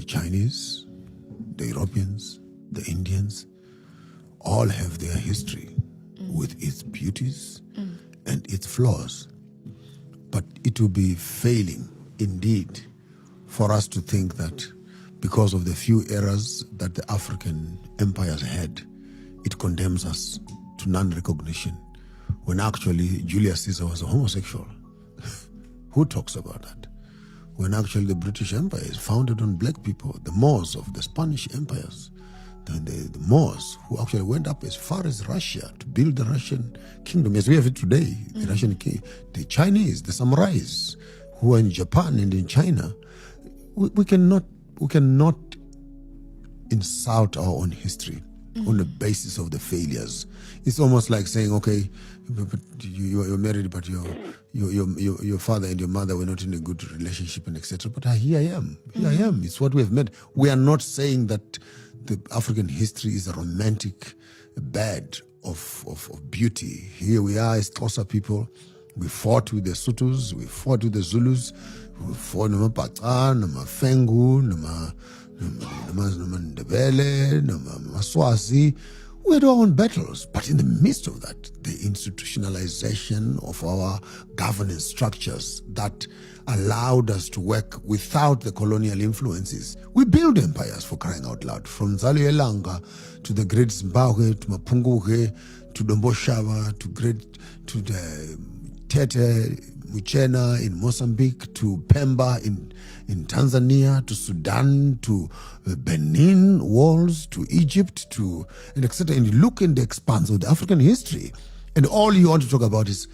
Chinese, the Europeans, the Indians, all have their history with its beauties and its flaws. But it will be failing indeed for us to think that because of the few errors that the African empires had, it condemns us to non-recognition, when actually Julius Caesar was a homosexual. Who talks about that? When actually the British Empire is founded on black people, the Moors of the Spanish empires, the Moors who actually went up as far as Russia to build the Russian kingdom as we have it today, the Russian king, the Chinese, the samurais who are in Japan and in China. We cannot insult our own history on the basis of the failures. It's almost like saying, okay, but you're married, but your father and your mother were not in a good relationship and etc. But here I am. It's what we have met. We are not saying that the African history is a romantic bed of beauty. Here we are as Xhosa people. We fought with the Sothos, we fought with the Zulus, we fought with the Pacan, the Fengu, the Ndebele, the Swazi. We had our own battles, but in the midst of that, the institutionalization of our governance structures that allowed us to work without the colonial influences. We built empires, for crying out loud, from Zaluyelanga to the Great Zimbabwe, to Mapunguhe, to Domboshava, to the Tete Muchena in Mozambique, to Pemba in Tanzania, to Sudan, to Benin walls, to Egypt, and etc. And you look in the expanse of the African history, and all you want to talk about is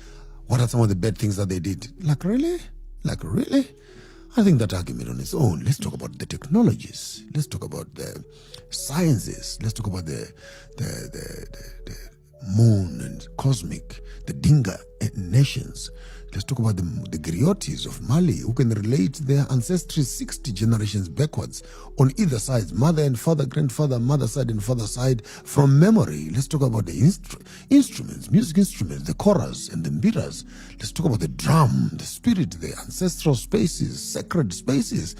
what are some of the bad things that they did. Like really? I think that argument on its own. Let's talk about the technologies. Let's talk about the sciences. Let's talk about the moon and cosmic, the Dinga nations. Let's talk about the griots of Mali, who can relate their ancestry 60 generations backwards on either side, mother and father, grandfather, mother side and father side, from memory. Let's talk about the instruments, music instruments, the chorus and the mbiras. Let's talk about the drum, the spirit, the ancestral spaces, sacred spaces.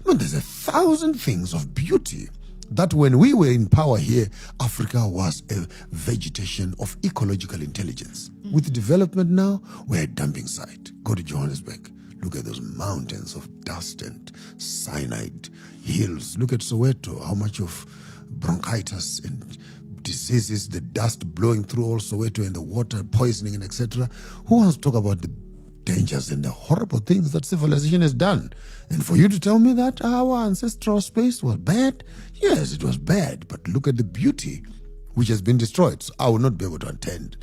There's 1,000 things of beauty that when we were in power here, Africa was a vegetation of ecological intelligence. With development now, we're a dumping site. Go to Johannesburg. Look at those mountains of dust and cyanide hills. Look at Soweto, how much of bronchitis and diseases, the dust blowing through all Soweto and the water poisoning and etc. Who wants to talk about the dangers and the horrible things that civilization has done? And for you to tell me that our ancestral space was bad? Yes, it was bad, but look at the beauty which has been destroyed. So I will not be able to attend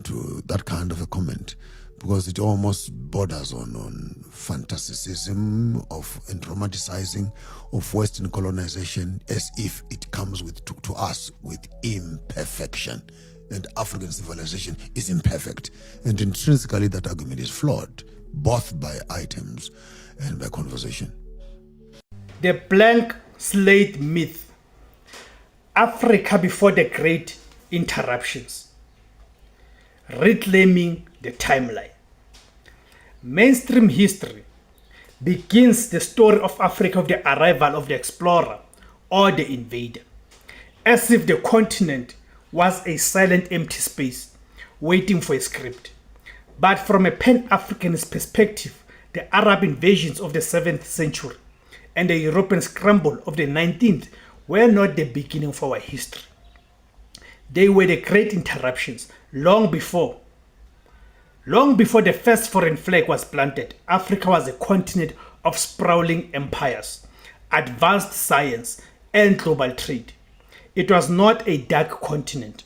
to that kind of a comment because it almost borders on fantasicism and romanticizing of Western colonization as if it comes to us with imperfection. And African civilization is imperfect. And intrinsically that argument is flawed, both by items and by conversation. The blank slate myth. Africa before the great interruptions. Reclaiming the timeline. Mainstream history begins the story of Africa with the arrival of the explorer or the invader, as if the continent was a silent empty space waiting for a script. But from a Pan-Africanist perspective, the Arab invasions of the 7th century and the European scramble of the 19th were not the beginning of our history. They were the great interruptions. Long before the first foreign flag was planted, Africa was a continent of sprawling empires, advanced science, and global trade. It was not a dark continent.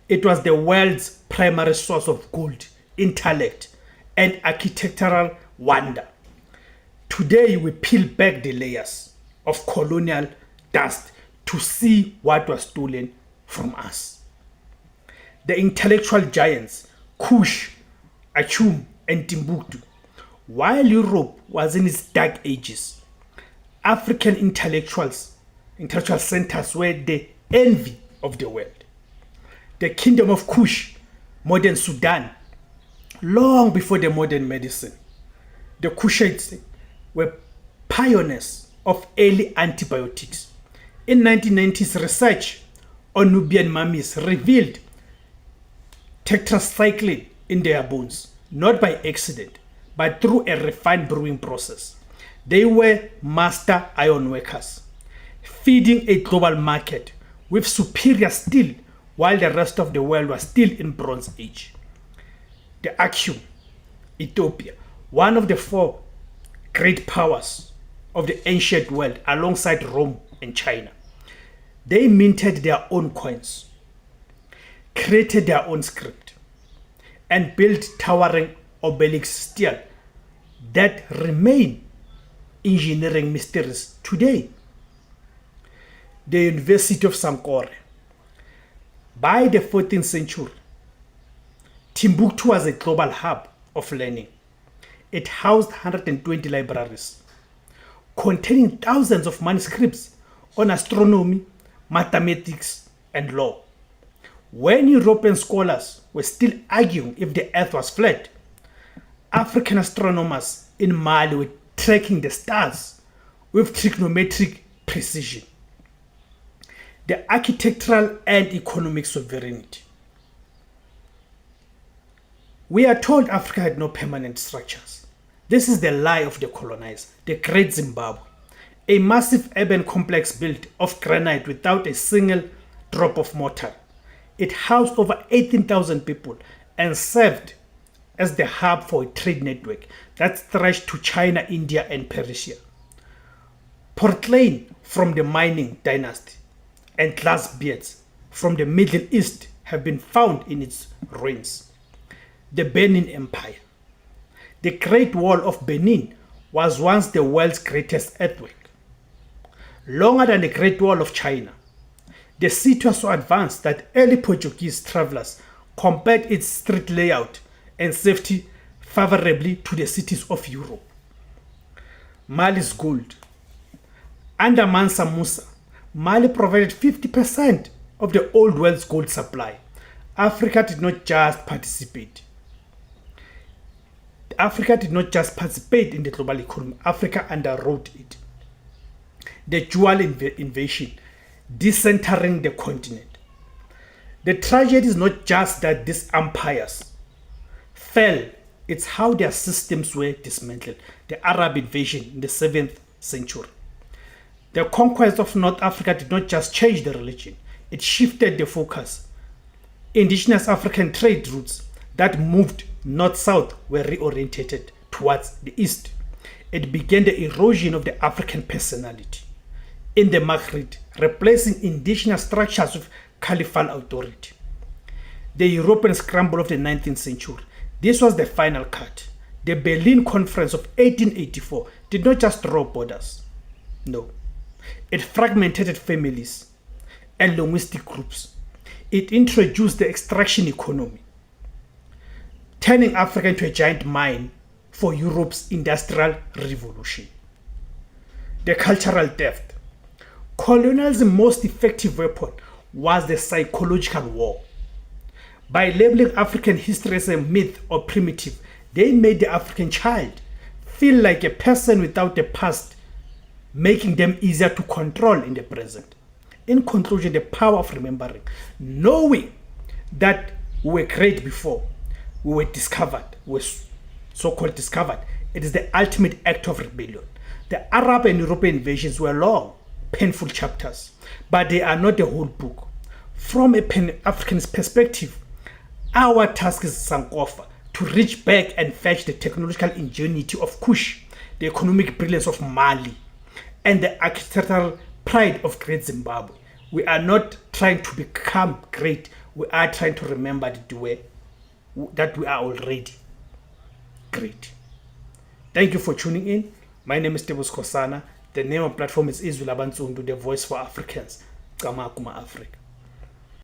It was the world's primary source of gold, intellect, and architectural wonder. Today, we peel back the layers of colonial dust to see what was stolen from us. The intellectual giants, Kush, Achum, and Timbuktu. While Europe was in its dark ages, African intellectual centers were the envy of the world. The kingdom of Kush, modern Sudan, long before the modern medicine. The Kushites were pioneers of early antibiotics. In 1990s, research on Nubian mummies revealed tetracycline in their bones, not by accident, but through a refined brewing process. They were master iron workers, feeding a global market with superior steel while the rest of the world was still in Bronze Age. The Achaeum, Ethiopia, one of the four great powers of the ancient world alongside Rome and China. They minted their own coins, created their own script, and built towering obelisks still that remain engineering mysteries today. The University of Sankore. By the 14th century, Timbuktu was a global hub of learning. It housed 120 libraries containing thousands of manuscripts on astronomy, mathematics, and law. When European scholars were still arguing if the earth was flat, African astronomers in Mali were tracking the stars with trigonometric precision. The architectural and economic sovereignty. We are told Africa had no permanent structures. This is the lie of the colonized, the Great Zimbabwe, a massive urban complex built of granite without a single drop of mortar. It housed over 18,000 people and served as the hub for a trade network that stretched to China, India, and Persia. Porcelain from the mining dynasty and glass beads from the Middle East have been found in its ruins. The Benin Empire. The Great Wall of Benin was once the world's greatest earthwork. Longer than the Great Wall of China, the city was so advanced that early Portuguese travelers compared its street layout and safety favorably to the cities of Europe. Mali's gold. Under Mansa Musa, Mali provided 50% of the old world's gold supply. Africa did not just participate. Africa did not just participate in the global economy, Africa underwrote it. The dual invasion, decentering the continent. The tragedy is not just that these empires fell, it's how their systems were dismantled. The Arab invasion in the 7th century. The conquest of North Africa did not just change the religion, it shifted the focus. Indigenous African trade routes that moved north-south were reorientated towards the east. It began the erosion of the African personality in the Maghreb, replacing indigenous structures with caliphal authority. The European scramble of the 19th century. This was the final cut. The Berlin Conference of 1884 did not just draw borders. No. It fragmented families and linguistic groups. It introduced the extraction economy, turning Africa into a giant mine for Europe's industrial revolution. The cultural theft. Colonialism's most effective weapon was the psychological war. By labeling African history as a myth or primitive, they made the African child feel like a person without a past, making them easier to control in the present. In conclusion, the power of remembering, knowing that we were great before we were discovered, we were so-called discovered, it is the ultimate act of rebellion. The Arab and European invasions were long, painful chapters, but they are not the whole book. From a Pan-African's perspective, our task is Sankofa, to reach back and fetch the technological ingenuity of Kush, the economic brilliance of Mali, and the architectural pride of Great Zimbabwe. We are not trying to become great, we are trying to remember that we are already great. Thank you for tuning in. My name is Tebus Kosana. The name of the platform is Izwi Labansundu, the voice for Africans. Kamakuma Africa.